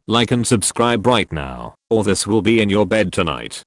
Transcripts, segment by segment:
Like and subscribe right now, or this will be in your bed tonight.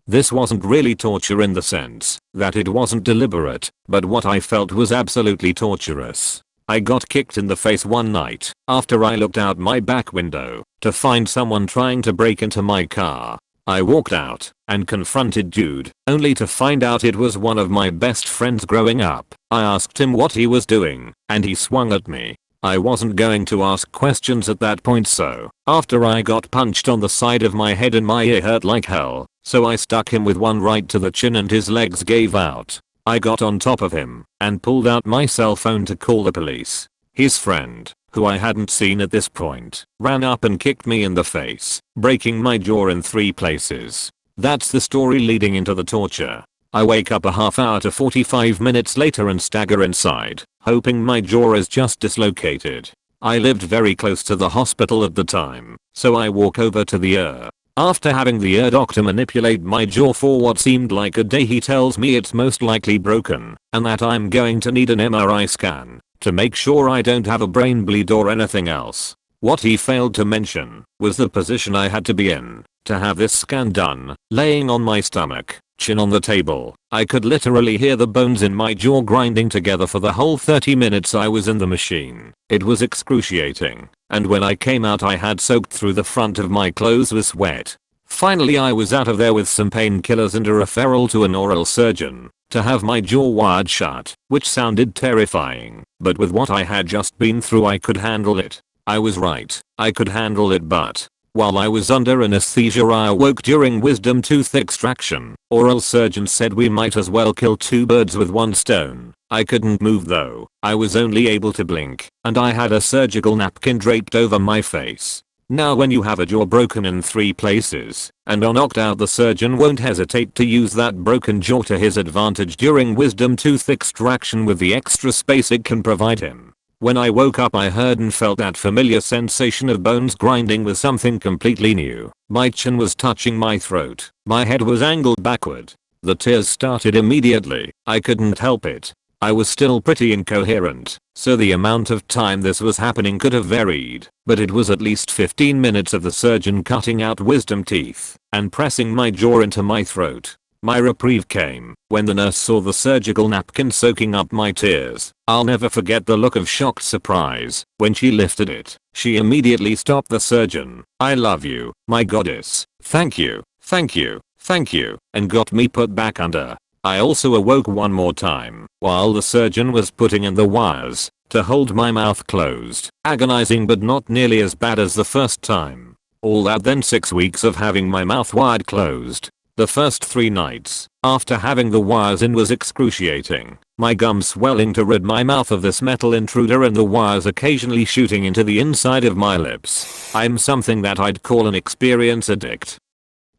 This wasn't really torture in the sense that it wasn't deliberate, but what I felt was absolutely torturous. I got kicked in the face one night after I looked out my back window to find someone trying to break into my car. I walked out and confronted dude, only to find out it was one of my best friends growing up. I asked him what he was doing, and he swung at me. I wasn't going to ask questions at that point, so after I got punched on the side of my head and my ear hurt like hell, so I stuck him with one right to the chin and his legs gave out. I got on top of him and pulled out my cell phone to call the police. His friend, who I hadn't seen at this point, ran up and kicked me in the face, breaking my jaw in 3 places. That's the story leading into the torture. I wake up a half hour to 45 minutes later and stagger inside, hoping my jaw is just dislocated. I lived very close to the hospital at the time, so I walk over to the ER. After having the ER doctor manipulate my jaw for what seemed like a day, he tells me it's most likely broken and that I'm going to need an MRI scan to make sure I don't have a brain bleed or anything else. What he failed to mention was the position I had to be in to have this scan done, laying on my stomach, chin on the table. I could literally hear the bones in my jaw grinding together for the whole 30 minutes I was in the machine. It was excruciating, and when I came out I had soaked through the front of my clothes with sweat. Finally I was out of there with some painkillers and a referral to an oral surgeon to have my jaw wired shut, which sounded terrifying, but with what I had just been through I could handle it. I was right, I could handle it, but while I was under anesthesia I awoke during wisdom tooth extraction. Oral surgeon said we might as well kill 2 birds with 1 stone. I couldn't move though. I was only able to blink, and I had a surgical napkin draped over my face. Now when you have a jaw broken in 3 places and are knocked out, the surgeon won't hesitate to use that broken jaw to his advantage during wisdom tooth extraction with the extra space it can provide him. When I woke up I heard and felt that familiar sensation of bones grinding with something completely new. My chin was touching my throat. My head was angled backward. The tears started immediately. I couldn't help it. I was still pretty incoherent, so the amount of time this was happening could have varied, but it was at least 15 minutes of the surgeon cutting out wisdom teeth and pressing my jaw into my throat. My reprieve came when the nurse saw the surgical napkin soaking up my tears. I'll never forget the look of shocked surprise when she lifted it. She immediately stopped the surgeon. "I love you, my goddess. Thank you, thank you, thank you," and got me put back under. I also awoke one more time while the surgeon was putting in the wires to hold my mouth closed. Agonizing, but not nearly as bad as the first time. All that, then 6 weeks of having my mouth wired closed. The first 3 nights after having the wires in was excruciating. My gums swelling to rid my mouth of this metal intruder and the wires occasionally shooting into the inside of my lips. I'm something that I'd call an experience addict.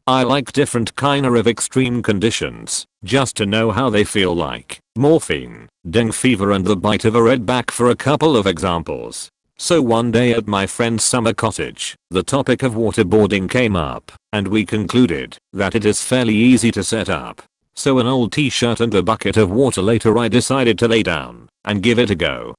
I like different kinda of extreme conditions, just to know how they feel like. Morphine, dengue fever and the bite of a redback for a couple of examples. So one day at my friend's summer cottage, the topic of waterboarding came up, and we concluded that it is fairly easy to set up. So an old t-shirt and a bucket of water later I decided to lay down and give it a go,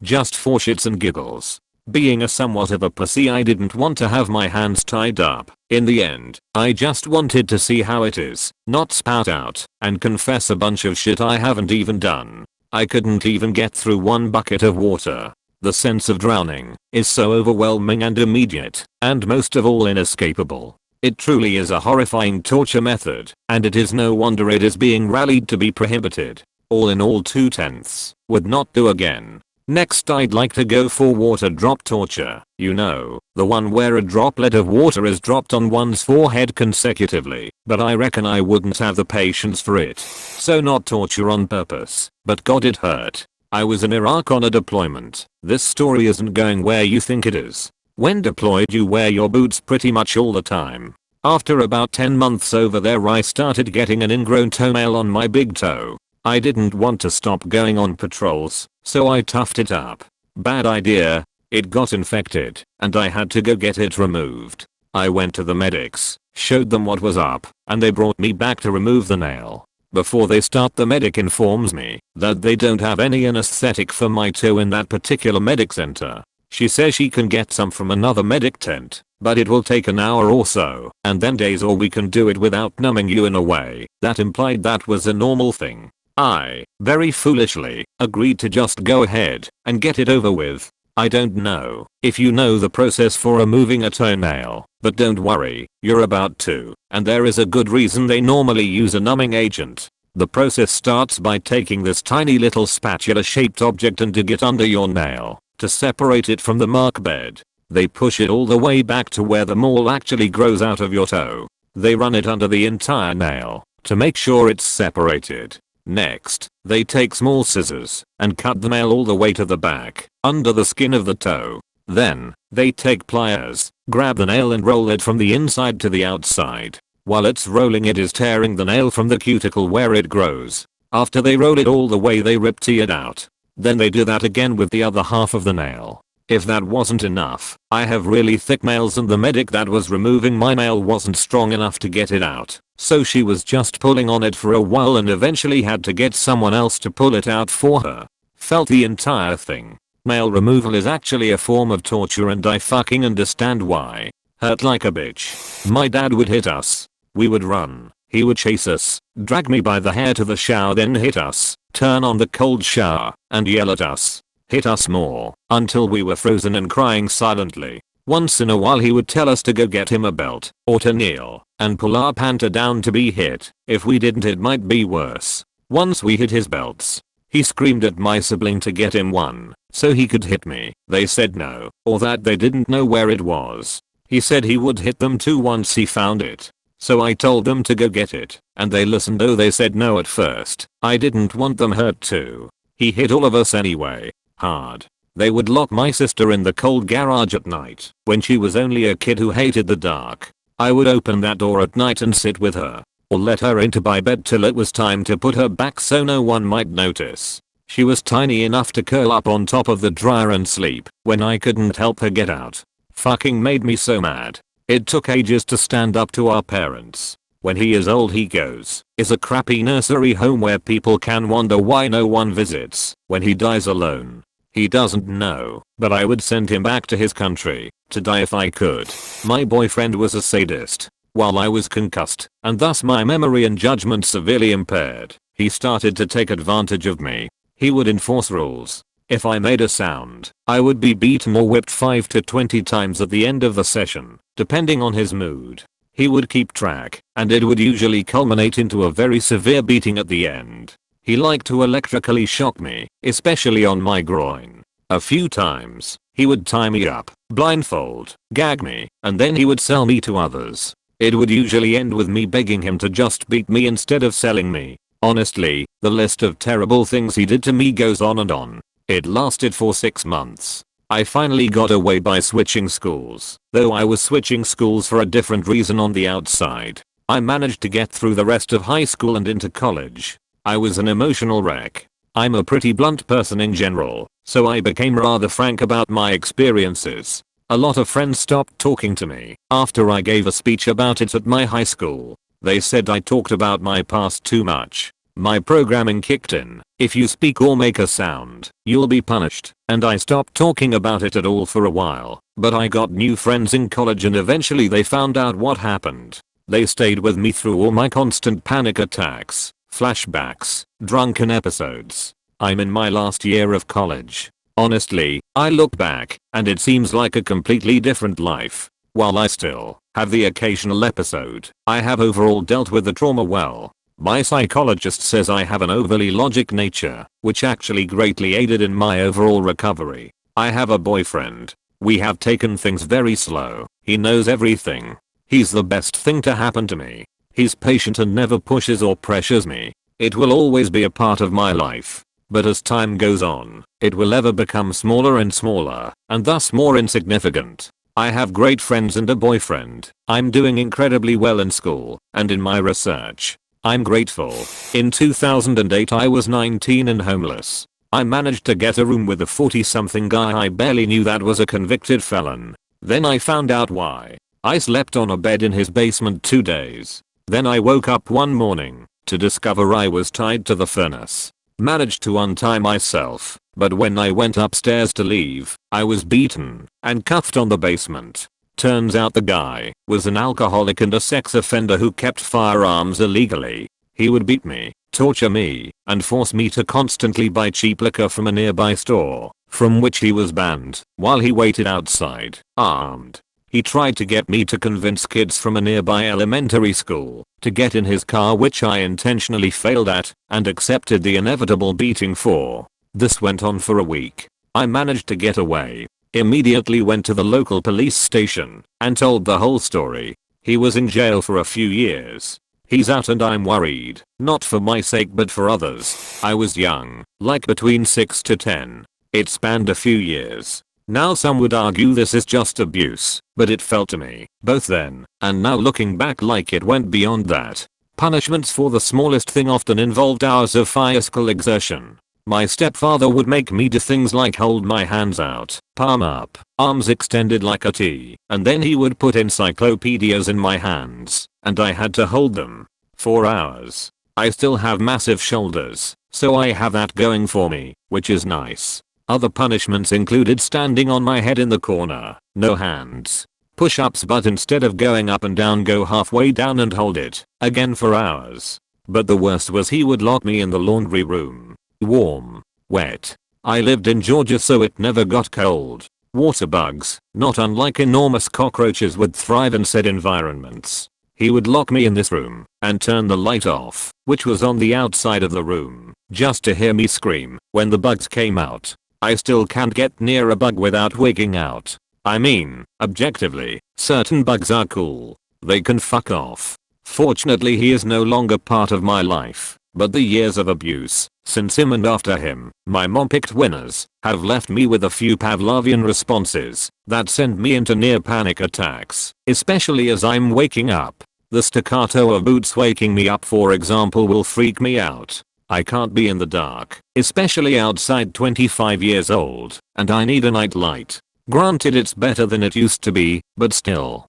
just for shits and giggles. Being a somewhat of a pussy, I didn't want to have my hands tied up. In the end, I just wanted to see how it is, not spout out and confess a bunch of shit I haven't even done. I couldn't even get through 1 bucket of water. The sense of drowning is so overwhelming and immediate, and most of all inescapable. It truly is a horrifying torture method, and it is no wonder it is being rallied to be prohibited. All in all, 2/10 would not do again. Next, I'd like to go for water drop torture. The one where a droplet of water is dropped on one's forehead consecutively, but I reckon I wouldn't have the patience for it. So not torture on purpose, but God, it hurt. I was in Iraq on a deployment. This story isn't going where you think it is. When deployed you wear your boots pretty much all the time. After about 10 months over there I started getting an ingrown toenail on my big toe. I didn't want to stop going on patrols, so I toughed it up. Bad idea. It got infected, and I had to go get it removed. I went to the medics, showed them what was up, and they brought me back to remove the nail. Before they start, the medic informs me that they don't have any anesthetic for my toe in that particular medic center. She says she can get some from another medic tent, but it will take an hour or so, and then days, or we can do it without numbing you in a way that implied that was a normal thing. I, very foolishly, agreed to just go ahead and get it over with. I don't know if you know the process for removing a toenail, but don't worry, you're about to, and there is a good reason they normally use a numbing agent. The process starts by taking this tiny little spatula-shaped object and dig it under your nail to separate it from the mark bed. They push it all the way back to where the mole actually grows out of your toe. They run it under the entire nail to make sure it's separated. Next, they take small scissors and cut the nail all the way to the back, under the skin of the toe. Then, they take pliers, grab the nail and roll it from the inside to the outside. While it's rolling, it is tearing the nail from the cuticle where it grows. After they roll it all the way, they tear it out. Then they do that again with the other half of the nail. If that wasn't enough, I have really thick nails and the medic that was removing my nail wasn't strong enough to get it out. So she was just pulling on it for a while and eventually had to get someone else to pull it out for her. Felt the entire thing. Nail removal is actually a form of torture and I fucking understand why. Hurt like a bitch. My dad would hit us. We would run. He would chase us, drag me by the hair to the shower, then hit us, turn on the cold shower, and yell at us. Hit us more, until we were frozen and crying silently. Once in a while he would tell us to go get him a belt, or to kneel, and pull our panta down to be hit. If we didn't, it might be worse. Once we hit his belts. He screamed at my sibling to get him one, so he could hit me. They said no, or that they didn't know where it was. He said he would hit them too once he found it. So I told them to go get it, and they listened, though they said no at first. I didn't want them hurt too. He hit all of us anyway. Hard. They would lock my sister in the cold garage at night when she was only a kid who hated the dark. I would open that door at night and sit with her, or let her into my bed till it was time to put her back so no one might notice. She was tiny enough to curl up on top of the dryer and sleep when I couldn't help her get out. Fucking made me so mad. It took ages to stand up to our parents. When he is old, he goes, is a crappy nursery home where people can wonder why no one visits. When he dies alone, he doesn't know, but I would send him back to his country to die if I could. My boyfriend was a sadist. While I was concussed, and thus my memory and judgment severely impaired, he started to take advantage of me. He would enforce rules. If I made a sound, I would be beaten or whipped 5 to 20 times at the end of the session, depending on his mood. He would keep track, and it would usually culminate into a very severe beating at the end. He liked to electrically shock me, especially on my groin. A few times, he would tie me up, blindfold, gag me, and then he would sell me to others. It would usually end with me begging him to just beat me instead of selling me. Honestly, the list of terrible things he did to me goes on and on. It lasted for 6 months. I finally got away by switching schools, though I was switching schools for a different reason on the outside. I managed to get through the rest of high school and into college. I was an emotional wreck. I'm a pretty blunt person in general, so I became rather frank about my experiences. A lot of friends stopped talking to me after I gave a speech about it at my high school. They said I talked about my past too much. My programming kicked in. If you speak or make a sound, you'll be punished. And I stopped talking about it at all for a while. But I got new friends in college and eventually they found out what happened. They stayed with me through all my constant panic attacks, flashbacks, drunken episodes. I'm in my last year of college. Honestly, I look back, and it seems like a completely different life. While I still have the occasional episode, I have overall dealt with the trauma well. My psychologist says I have an overly logic nature, which actually greatly aided in my overall recovery. I have a boyfriend. We have taken things very slow. He knows everything. He's the best thing to happen to me. He's patient and never pushes or pressures me. It will always be a part of my life. But as time goes on, it will ever become smaller and smaller, and thus more insignificant. I have great friends and a boyfriend. I'm doing incredibly well in school and in my research. I'm grateful. In 2008 I was 19 and homeless. I managed to get a room with a 40-something guy I barely knew that was a convicted felon. Then I found out why. I slept on a bed in his basement 2 days. Then I woke up one morning to discover I was tied to the furnace. Managed to untie myself, But when I went upstairs to leave, I was beaten and cuffed on the basement. Turns out the guy was an alcoholic and a sex offender who kept firearms illegally. He would beat me, torture me, and force me to constantly buy cheap liquor from a nearby store, from which he was banned, while he waited outside, armed. He tried to get me to convince kids from a nearby elementary school to get in his car, which I intentionally failed at and accepted the inevitable beating for. This went on for a week. I managed to get away. Immediately went to the local police station and told the whole story. He was in jail for a few years. He's out and I'm worried, not for my sake but for others. I was young, like between 6 to 10. It spanned a few years. Now some would argue this is just abuse, but it felt to me, both then and now looking back, like it went beyond that. Punishments for the smallest thing often involved hours of physical exertion. My stepfather would make me do things like hold my hands out, palm up, arms extended like a T, and then he would put encyclopedias in my hands, and I had to hold them for hours. I still have massive shoulders, so I have that going for me, which is nice. Other punishments included standing on my head in the corner, no hands. Push-ups, but instead of going up and down, go halfway down and hold it, again for hours. But the worst was he would lock me in the laundry room. Warm, wet. I lived in Georgia, so it never got cold. Water bugs, not unlike enormous cockroaches, would thrive in said environments. He would lock me in this room and turn the light off, which was on the outside of the room, just to hear me scream when the bugs came out. I still can't get near a bug without wigging out. I mean, objectively, certain bugs are cool. They can fuck off. Fortunately, he is no longer part of my life, but the years of abuse since him and after him, my mom picked winners, have left me with a few Pavlovian responses that send me into near panic attacks, especially as I'm waking up. The staccato of boots waking me up, for example, will freak me out. I can't be in the dark, especially outside, 25 years old, and I need a night light. Granted, it's better than it used to be, but still.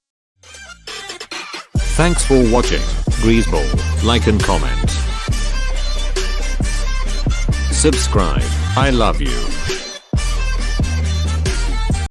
Thanks for watching. Greaseball, like and comment. Subscribe. I love you.